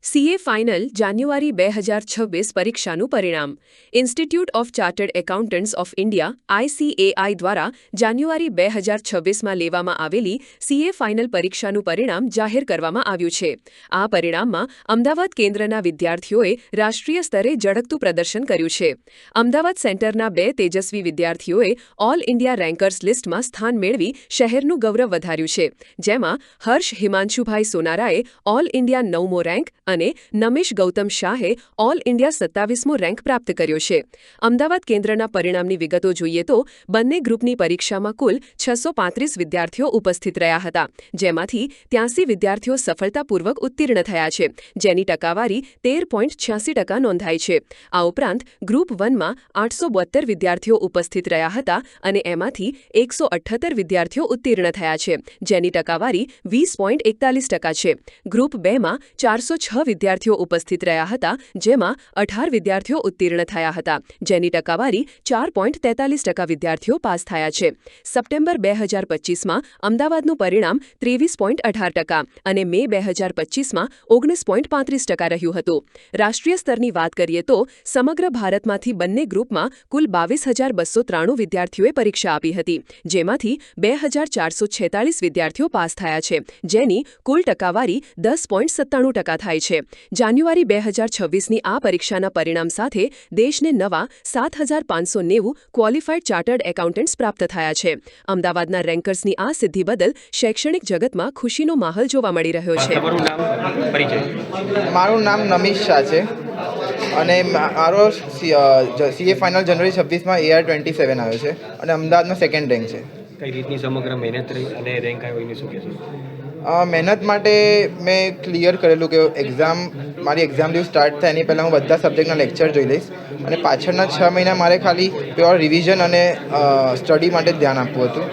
CA final જાન્યુઆરી 2026 પરીક્ષાનું પરિણામ institute of chartered accountants of India ICAI દ્વારા જાન્યુઆરી 2026માં લેવામાં આવેલી સીએ ફાઇનલ પરીક્ષાનું પરિણામ જાહેર કરવામાં આવ્યું છે. આ પરિણામમાં અમદાવાદ કેન્દ્રના વિદ્યાર્થીઓએ રાષ્ટ્રીય સ્તરે ઝળકતું પ્રદર્શન કર્યું છે. અમદાવાદ સેન્ટરના 2 તેજસ્વી વિદ્યાર્થીઓએ ઓલ ઇન્ડિયા રેન્કર્સ લિસ્ટમાં સ્થાન મેળવી શહેરનું ગૌરવ વધાર્યું છે. જેમાં હર્ષ હિમાંશુભાઈ સોનારાએ ઓલ ઇન્ડિયા 9મો રેન્ક અને નમિશ ગૌતમ શાહે ઓલ ઇન્ડિયા 27મો રેન્ક પ્રાપ્ત કર્યો છે. અમદાવાદ કેન્દ્રના પરિણામની વિગતો જોઈએ તો બંને ગ્રુપની પરીક્ષામાં કુલ 635 વિદ્યાર્થીઓ ઉપસ્થિત રહ્યા હતા, જેમાંથી 83 વિદ્યાર્થીઓ સફળતાપૂર્વક ઉત્તીર્ણ થયા છે, જેની ટકાવારી 13.86% નોંધાઈ છે. આ ઉપરાંત ગ્રુપ 1માં 872 વિદ્યાર્થીઓ ઉપસ્થિત રહ્યા હતા અને એમાંથી 178 વિદ્યાર્થીઓ ઉત્તીર્ણ થયા છે, જેની ટકાવારી 20.41% છે. ગ્રુપ 2માં 406 વિદ્યાર્થીઓ ઉપસ્થિત રહ્યા હતા, જેમાં 18 વિદ્યાર્થીઓ ઉત્તીર્ણ થયા હતા, જેની ટકાવારી 4.43% વિદ્યાર્થીઓ પાસ થયા છે. સપ્ટેમ્બર 2025માં અમદાવાદનું પરિણામ 23.18% અને મે 2025માં 19.35% રહ્યું હતું. રાષ્ટ્રીય સ્તરની વાત કરીએ તો સમગ્ર ભારતમાંથી બંને ગ્રુપમાં કુલ 22,293 વિદ્યાર્થીઓએ પરીક્ષા આપી હતી, જેમાંથી 2,446 વિદ્યાર્થીઓ પાસ થયા છે, જેની કુલ ટકાવારી 10.97% થાય છે. જાન્યુઆરી 2026ની આ પરીક્ષાના પરિણામ સાથે દેશને નવા 7,590 ક્વોલિફાઈડ ચાર્ટર્ડ એકાઉન્ટન્ટ્સ પ્રાપ્ત થયા છે. અમદાવાદના રેન્કર્સની આ સિદ્ધિ બદલ શૈક્ષણિક જગતમાં ખુશીનો માહોલ જોવા મળી રહ્યો છે. મારું નામ નમિશ શાહ છે અને મારો સીએ ફાઇનલ જાન્યુઆરી 26માં AR27 આવ્યો છે અને અમદાવાદમાં સેકન્ડ રેન્ક છે. કઈ રીતની સમગ્ર મહેનત રહી અને રેન્ક આવ્યો એની શું કહેશો? મહેનત માટે મેં ક્લિયર કરેલું કે મારી એક્ઝામ જેવું સ્ટાર્ટ થાય એની પહેલાં હું બધા સબ્જેક્ટના લેક્ચર જોઈ લઈશ અને પાછળના 6 મહિના મારે ખાલી પ્યોર રિવિઝન અને સ્ટડી માટે ધ્યાન આપવું હતું.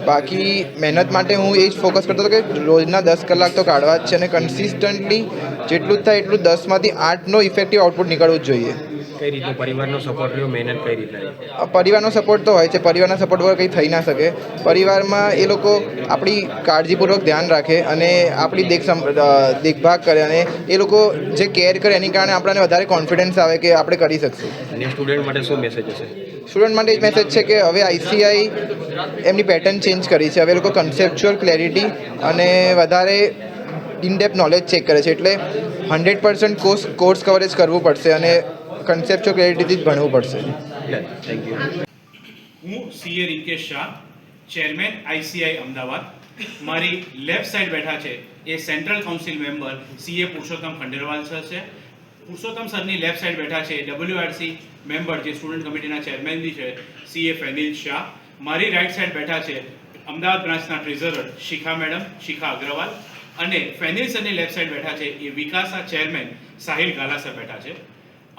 બાકી મહેનત માટે હું એ જ ફોકસ કરતો હતો કે રોજના 10 કલાક તો કાઢવા જ છે અને કન્સિસ્ટન્ટલી જેટલું જ થાય એટલું 10માંથી 8નો ઇફેક્ટિવ આઉટપુટ નીકળવું જ જોઈએ. કઈ રીતનો પરિવારનો સપોર્ટ રહ્યો, મહેનત કઈ રીતે? પરિવારનો સપોર્ટ તો હોય છે. પરિવારના સપોર્ટ વગર કંઈ થઈ ના શકે. પરિવારમાં એ લોકો આપણી કાળજીપૂર્વક ધ્યાન રાખે અને આપણી દેખભાળ કરે અને એ લોકો જે કેર કરે એની કારણે આપણને વધારે કોન્ફિડન્સ આવે કે આપણે કરી શકશું. અને સ્ટુડન્ટ માટે શું મેસેજ હશે? સ્ટુડન્ટ માટે જ મેસેજ છે કે હવે ICAI એમની પેટર્ન ચેન્જ કરી છે. હવે એ લોકો કન્સેપ્ચ્યુઅલ ક્લેરિટી અને વધારે ઇનડેપ્થ નોલેજ ચેક કરે છે, એટલે 100% કોર્સ કવરેજ કરવું પડશે અને કન્સેપ્ચ્યુઅલ ક્લેરિટીથી જ ભણવું પડશે. Thank you. હું CA Rinkesh Shah, chairman ICAI Ahmedabad. મારી લેફ્ટ સાઈડ બેઠા છે એ central council member CA Purushottam Khandelwal sir છે. પુરુષોત્તમ સરની લેફ્ટ સાઈડ બેઠા છે WRC મેમ્બર જે સ્ટુડન્ટ કમિટીના ચેરમેન બી છે સીએ ફેનિલ શાહ. મારી રાઈટ સાઈડ બેઠા છે અમદાવાદ બ્રાન્ચના ટ્રેઝરર શિખા મેડમ, શિખા અગ્રવાલ. અને ફેનિલ સરની લેફ્ટ સાઈડ બેઠા છે એ વિકાસના ચેરમેન સાહિલ ગાલા સર બેઠા છે.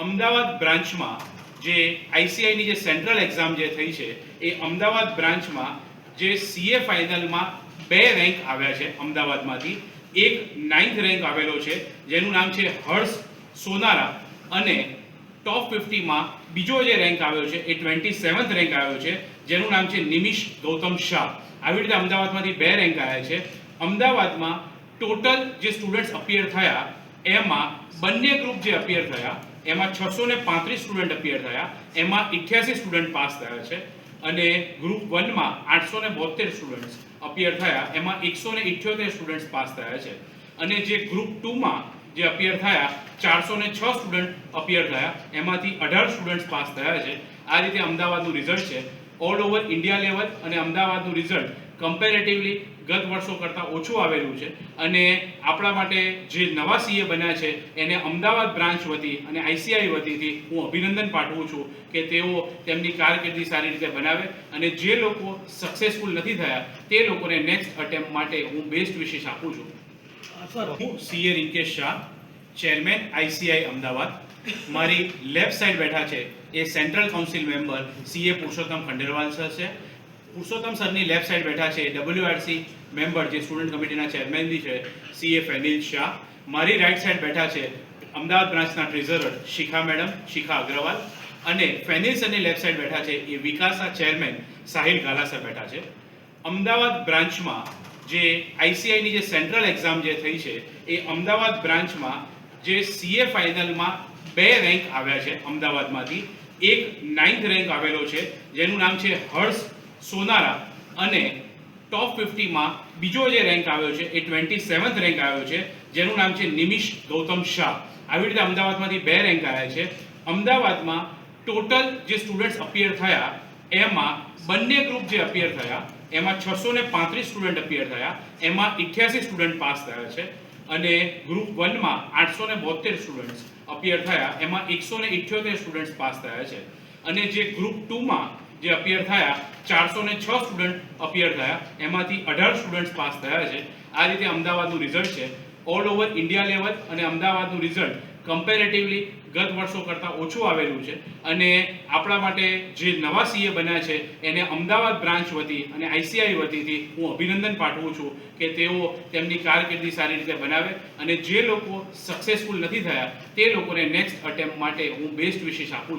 અમદાવાદ બ્રાન્ચમાં જે ICAIની જે સેન્ટ્રલ એક્ઝામ જે થઈ છે એ અમદાવાદ બ્રાન્ચમાં જે સીએ ફાઇનલમાં 2 રેન્ક આવ્યા છે અમદાવાદમાંથી. એક 9th રેન્ક આવેલો છે જેનું નામ છે હર્ષ સોનારા અને ટોપ 50માં બીજો જે રેન્ક આવ્યો છે એ 27th રેન્ક આવ્યો છે જેનું નામ છે નિમિશ ગૌતમ શાહ. આવી રીતે અમદાવાદમાંથી 2 રેન્ક આવ્યા છે. અમદાવાદમાં ટોટલ જે સ્ટુડન્ટ્સ અપિયર થયા એમાં બંને ગ્રુપ જે અપિયર થયા એમાં 635 સ્ટુડન્ટ અપિયર થયા, એમાં 88 સ્ટુડન્ટ પાસ થયા છે અને ગ્રુપ 1માં 872 સ્ટુડન્ટ્સ અપિયર થયા, એમાં 178 સ્ટુડન્ટ્સ પાસ થયા છે અને જે ગ્રુપ 2માં જે અપિયર થયા 406 સ્ટુડન્ટ અપિયર થયા, એમાંથી 18 સ્ટુડન્ટ્સ પાસ થયા છે. આ રીતે અમદાવાદનું રિઝલ્ટ છે. ઓલ ઓવર ઇન્ડિયા લેવલ અને અમદાવાદનું રિઝલ્ટ કમ્પેરેટિવલી ગત વર્ષો કરતાં ઓછું આવેલું છે અને આપણા માટે જે નવા સીએ બન્યા છે એને અમદાવાદ બ્રાન્ચ વતી અને ICAI વતીથી હું અભિનંદન પાઠવું છું કે તેઓ તેમની કારકિર્દી સારી રીતે બનાવે અને જે લોકો સક્સેસફુલ નથી થયા તે લોકોને નેક્સ્ટ અટેમ્પ્ટ માટે હું બેસ્ટ વિશેષ આપું છું. હું CA Rinkesh Shah, chairman ICAI Ahmedabad. મારી લેફ્ટ સાઈડ બેઠા છે એ central council member CA Purushottam Khandelwal sir છે. પુરુષોત્તમ સરની લેફ્ટ સાઈડ બેઠા છે WRC મેમ્બર જે સ્ટુડન્ટ કમિટીના ચેરમેન બી છે સીએ ફેનિલ શાહ. મારી રાઈટ સાઈડ બેઠા છે અમદાવાદ બ્રાન્ચના ટ્રેઝરર શિખા મેડમ, શિખા અગ્રવાલ. અને ફેનિલ સરની લેફ્ટ સાઈડ બેઠા છે એ વિકાસના ચેરમેન સાહિલ ગાલા સર બેઠા છે. અમદાવાદ બ્રાન્ચમાં જે ICAIની જે સેન્ટ્રલ એક્ઝામ જે થઈ છે એ અમદાવાદ બ્રાન્ચમાં જે સીએ ફાઇનલમાં 2 રેન્ક આવ્યા છે અમદાવાદમાંથી. એક 9th રેન્ક આવેલો છે જેનું નામ છે હર્ષ સોનારા, અને ટોપ 50માં બીજો જે રેન્ક આવ્યો છે એ 27th રેન્ક આવ્યો છે જેનું નામ છે નિમિષ ગૌતમ શાહ. આવી રીતે અમદાવાદમાંથી 2 રેન્ક આવ્યા છે. અમદાવાદમાં ટોટલ જે સ્ટુડન્ટ્સ અપિયર થયા એમાં બંને ગ્રુપ જે અપિયર થયા એમાં 635 સ્ટુડન્ટ અપિયર થયા, એમાં 88 સ્ટુડન્ટ પાસ થયા છે. અને ગ્રુપ 1માં 872 સ્ટુડન્ટ્સ અપિયર થયા, એમાં 178 સ્ટુડન્ટ્સ પાસ થયા છે. અને જે ગ્રુપ 2માં જે અપિયર થયા 406 સ્ટુડન્ટ અપિયર થયા, એમાંથી 18 સ્ટુડન્ટ્સ પાસ થયા છે. આ રીતે અમદાવાદનું રિઝલ્ટ છે ઓલ ઓવર ઇન્ડિયા લેવલ. અને અમદાવાદનું રિઝલ્ટ કમ્પેરેટિવલી ગત વર્ષો કરતાં ઓછું આવેલું છે. અને આપણા માટે જે નવા સીએ બન્યા છે એને અમદાવાદ બ્રાન્ચ વતી અને આઈસીઆઈ વતીથી હું અભિનંદન પાઠવું છું કે તેઓ તેમની કારકિર્દી સારી રીતે બનાવે, અને જે લોકો સક્સેસફુલ નથી થયા તે લોકોને નેક્સ્ટ અટેમ્પ માટે હું બેસ્ટ વિશેષ આપું છું.